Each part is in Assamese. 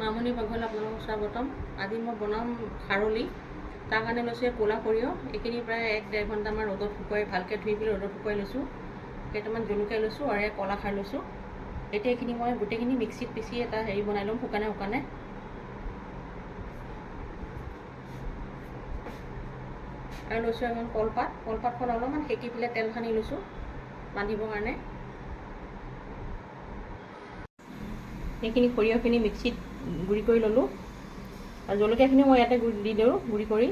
মামনি পাকঘৰলৈ আপোনালোকক স্বাগতম। আজি মই বনাম খাৰলি। তাৰ কাৰণে লৈছোঁ ক'লা সৰিয়হ। এইখিনি প্ৰায় 1-1.5 ঘণ্টামান ৰ'দত শুকুৱাই ভালকৈ ধুই পেলাই ৰ'দত শুকুৱাই লৈছোঁ। কেইটামান জলকীয়া লৈছোঁ আৰু ক'লা খাৰ লৈছোঁ। এতিয়া এইখিনি মই গোটেইখিনি মিক্সিত পিচি এটা হেৰি বনাই ল'ম শুকানে। আৰু লৈছোঁ এখন কলপাতখন অলপমান সেকি পেলাই তেল সানি লৈছোঁ বান্ধিবৰ কাৰণে। সেইখিনি সৰিয়হখিনি মিক্সিত গুড়ি কৰি ল'লোঁ আৰু জলকীয়াখিনি মই ইয়াতে দি দিওঁ গুড়ি কৰি।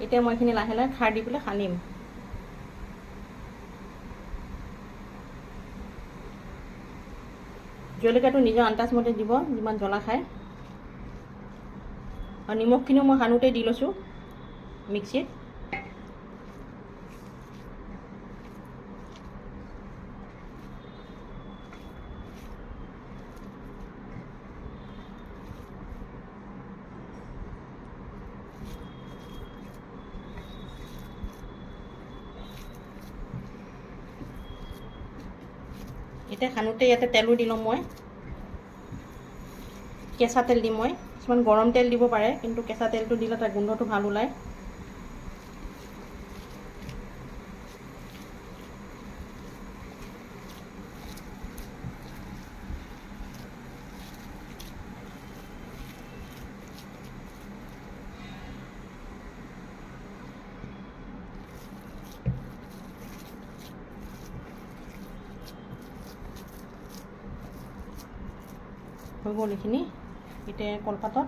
এতিয়া মই এইখিনি লাহে লাহে খাৰ দি পেলাই সানিম। জলকীয়াটো নিজৰ আন্দাজমতে দিব যিমান জ্বলা খায়। আৰু নিমখখিনিও মই সানোতে দি লৈছোঁ মিক্সিত। এতিয়া সানোতে ইয়াতে তেলো দি ল'ম মই। কেঁচা তেল দিম মই। কিছুমান গৰম তেল দিব পাৰে, কিন্তু কেঁচা তেলটো দিলে তাৰ গোন্ধটো ভাল ওলায়। হৈ গ'ল এইখিনি। এতিয়া কলপাতত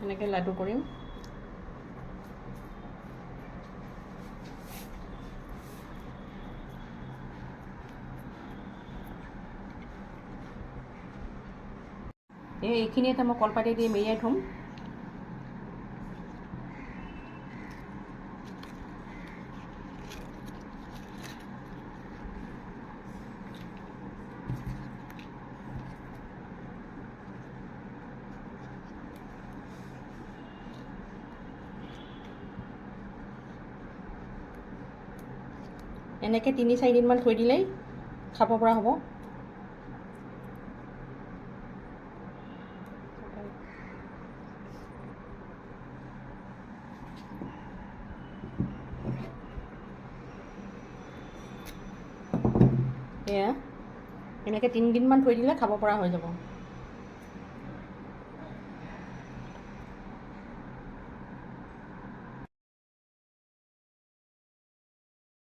এনেকৈ লাডু কৰিম। এইখিনি এটা মই কলপাতে দি মেৰিয়াই থ'ম। এনেকৈ 3-4 দিনমান থৈ দিলেই খাব পৰা হ'ব। এয়া এনেকৈ 3 দিনমান থৈ দিলে খাব পৰা হৈ যাব।